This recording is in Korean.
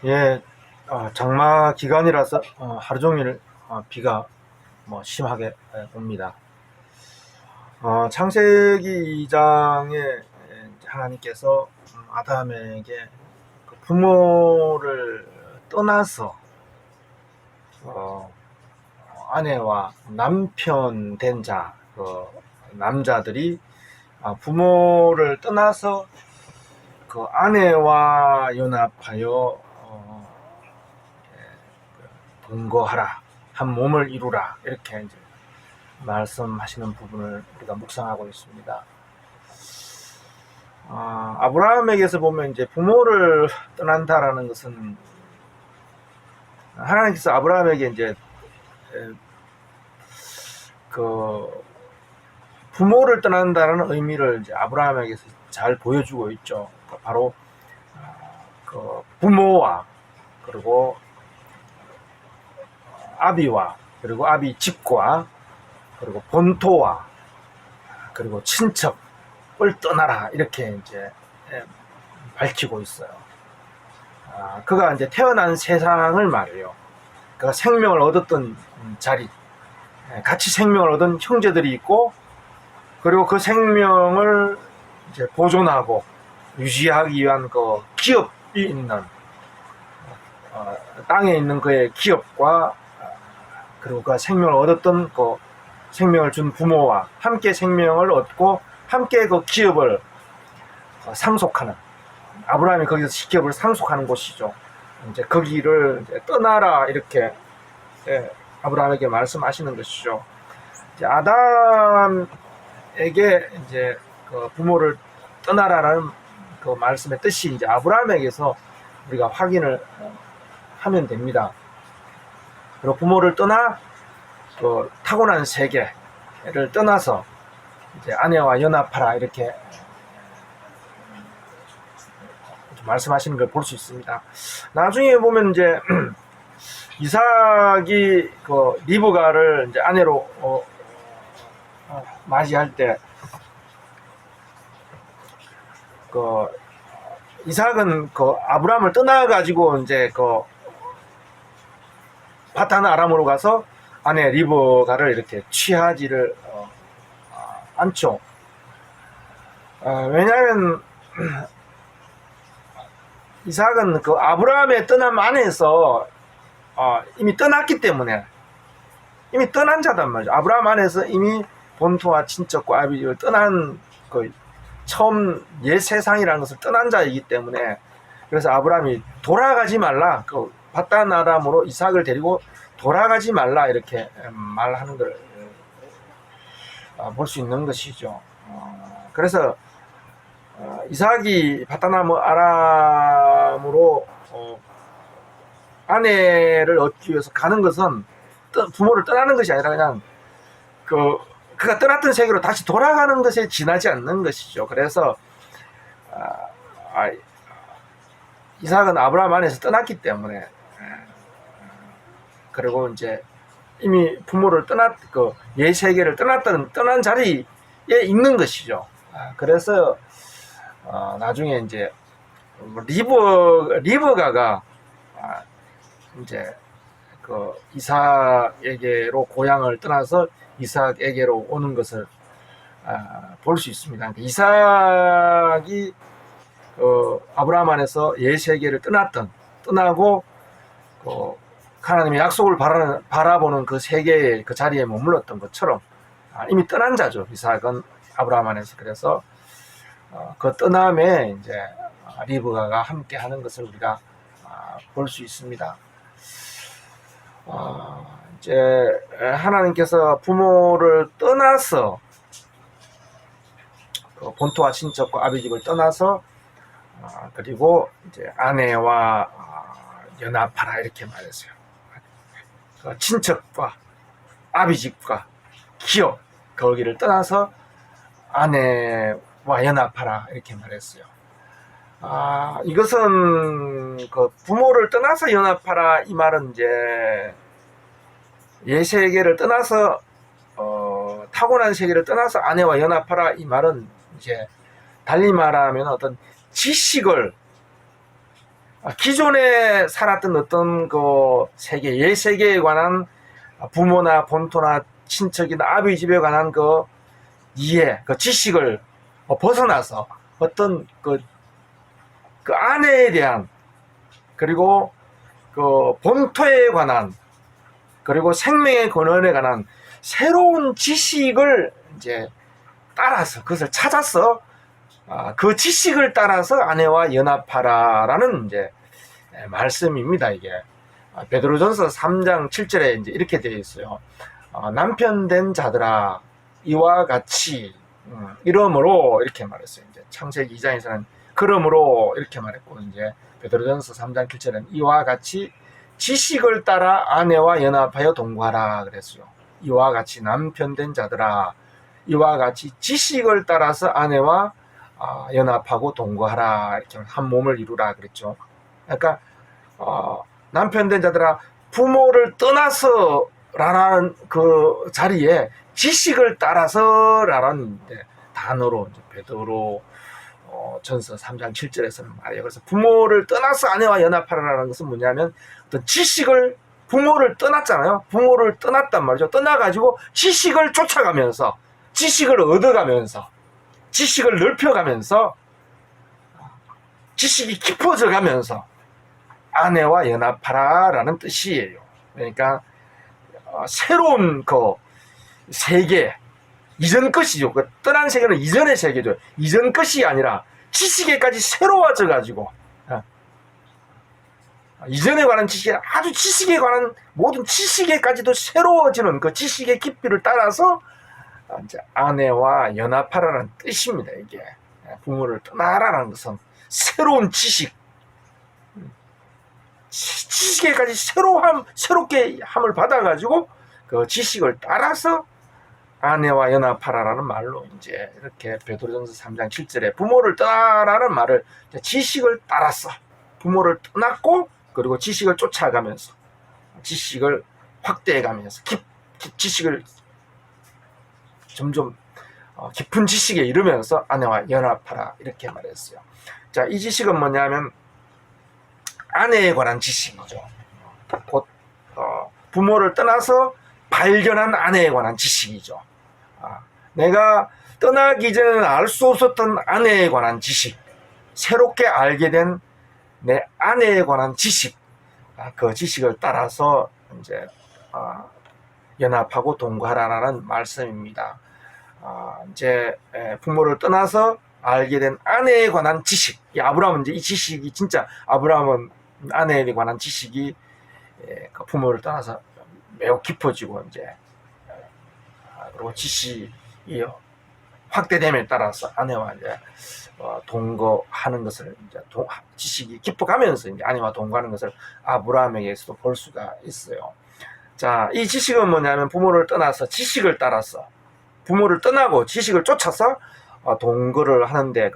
예, 장마 기간이라서 하루 종일 비가 심하게 옵니다. 창세기 2장에 하나님께서 아담에게 그 부모를 떠나서 어, 아내와 남편 된 자, 그 남자들이 부모를 떠나서 그 아내와 연합하여 동거하라, 한 몸을 이루라, 이렇게 이제 말씀하시는 부분을 우리가 묵상하고 있습니다. 아브라함에게서 보면 이제 부모를 떠난다라는 것은 하나님께서 아브라함에게 이제 그 부모를 떠난다는 의미를 이제 아브라함에게서 잘 보여주고 있죠. 바로 그 부모와, 그리고 아비와, 그리고 아비 집과, 그리고 본토와, 그리고 친척을 떠나라, 이렇게 이제 밝히고 있어요. 그가 이제 태어난 세상을 말해요. 그가 생명을 얻었던 자리, 같이 생명을 얻은 형제들이 있고, 그리고 그 생명을 이제 보존하고 유지하기 위한 그 기업이 있는, 땅에 있는 그의 기업과, 그리고 그 생명을 얻었던 그 생명을 준 부모와 함께 생명을 얻고 함께 그 기업을 상속하는, 아브라함이 거기서 기업을 상속하는 곳이죠. 이제 거기를 이제 떠나라, 이렇게 아브라함에게 말씀하시는 것이죠. 이제 아담에게 이제 그 부모를 떠나라는 그 말씀의 뜻이 이제 아브라함에게서 우리가 확인을 하면 됩니다. 그리고 부모를 떠나 그 타고난 세계를 떠나서 이제 아내와 연합하라, 이렇게 말씀하시는 걸 볼 수 있습니다. 나중에 보면 이제 이삭이 그 리브가를 이제 아내로 맞이할 때, 그 이삭은 그 아브라함을 떠나 가지고 이제 그 파탄 아람으로 가서 아내 리브가를 이렇게 취하지를 않죠. 왜냐하면 이삭은 그 아브라함의 떠남 안에서 이미 떠났기 때문에, 이미 떠난 자단 말이죠. 아브라함 안에서 이미 본토와 친척과 아비집을 떠난 그 처음 옛 세상이라는 것을 떠난 자이기 때문에, 그래서 아브라함이 돌아가지 말라, 그 파단 아람으로 이삭을 데리고 돌아가지 말라, 이렇게 말하는 걸 볼 수 있는 것이죠. 그래서 이삭이 파단 아람으로 아내를 얻기 위해서 가는 것은 부모를 떠나는 것이 아니라 그냥 그가 떠났던 세계로 다시 돌아가는 것에 지나지 않는 것이죠. 그래서 이삭은 아브라함 안에서 떠났기 때문에, 그리고 이제 이미 부모를 그 옛 세계를 떠난 자리에 있는 것이죠. 그래서 나중에 이제 리브가가 이제 그 이삭에게로 고향을 떠나서 이삭에게로 오는 것을 볼 수 있습니다. 이삭이 아브라함 안에서 옛 세계를 떠나고 하나님의 약속을 바라보는 그 세계의 그 자리에 머물렀던 것처럼 이미 떠난 자죠. 이삭은 아브라함 안에서. 그래서 그 떠남에 이제 리브가가 함께 하는 것을 우리가 볼 수 있습니다. 이제 하나님께서 부모를 떠나서 그 본토와 친척과 아비집을 떠나서 그리고 이제 아내와 연합하라, 이렇게 말했어요. 그 친척과 아비집과 기업, 거기를 떠나서 아내와 연합하라, 이렇게 말했어요. 이것은 그 부모를 떠나서 연합하라, 이 말은 이제 옛 세계를 떠나서 타고난 세계를 떠나서 아내와 연합하라, 이 말은 이제 달리 말하면 어떤 지식을 기존에 살았던 어떤 그 세계, 옛세계에 관한 부모나 본토나 친척이나 아비 집에 관한 그 이해, 그 지식을 벗어나서 어떤 그 아내에 대한, 그리고 그 본토에 관한, 그리고 생명의 근원에 관한 새로운 지식을 이제 따라서, 그것을 찾아서 그 지식을 따라서 아내와 연합하라라는 이제 말씀입니다. 이게 베드로전서 3장 7절에 이제 이렇게 되어 있어요. 남편 된 자들아 이와 같이 이러므로 이렇게 말했어요. 이제 창세기 2장에서는 그러므로 이렇게 말했고, 이제 베드로전서 3장 7절에는 이와 같이 지식을 따라 아내와 연합하여 동거하라 그랬어요. 이와 같이 남편 된 자들아 이와 같이 지식을 따라서 아내와 연합하고 동거하라, 이렇게 한 몸을 이루라 그랬죠. 그러니까 남편 된 자들아 부모를 떠나서 라는 그 자리에 지식을 따라서 라는 단어로 이제 베드로 전서 3장 7절에서는 말이에요. 그래서 부모를 떠나서 아내와 연합하라는 것은 뭐냐면 어떤 지식을, 부모를 떠났잖아요. 부모를 떠났단 말이죠. 떠나가지고 지식을 쫓아가면서, 지식을 얻어가면서, 지식을 넓혀가면서, 지식이 깊어져 가면서 아내와 연합하라라는 뜻이에요. 그러니까 새로운 그 세계, 이전 것이죠. 그 떠난 세계는 이전의 세계죠. 이전 것이 아니라 지식에까지 새로워져 가지고, 이전에 관한 지식, 아주 지식에 관한 모든 지식에까지도 새로워지는 그 지식의 깊이를 따라서 이제 아내와 연합하라는 뜻입니다. 이게 부모를 떠나라는 것은 새로운 지식, 지식에까지 새롭게 함을 받아가지고 그 지식을 따라서 아내와 연합하라라는 말로 이제 이렇게 베드로전서 3장 7절에 부모를 떠나라는 말을 지식을 따라서, 부모를 떠났고 그리고 지식을 쫓아가면서, 지식을 확대해가면서 지식을 점점 깊은 지식에 이르면서 아내와 연합하라, 이렇게 말했어요. 자, 이 지식은 뭐냐면 아내에 관한 지식이죠. 곧 부모를 떠나서 발견한 아내에 관한 지식이죠. 내가 떠나기 전에는 알 수 없었던 아내에 관한 지식, 새롭게 알게 된 내 아내에 관한 지식, 그 지식을 따라서 이제 연합하고 동거하라는 말씀입니다. 이제 부모를 떠나서 알게 된 아내에 관한 지식, 아브라함은 이제 이 지식이 진짜, 아브라함은 아내에 관한 지식이 부모를 떠나서 매우 깊어지고, 이제 그리고 지식이 확대됨에 따라서 아내와 이제 동거하는 것을, 이제 지식이 깊어가면서 이제 아내와 동거하는 것을 아브라함에게서도 볼 수가 있어요. 자, 이 지식은 뭐냐면 부모를 떠나서 지식을 따라서, 부모를 떠나고 지식을 쫓아서 동거를 하는데,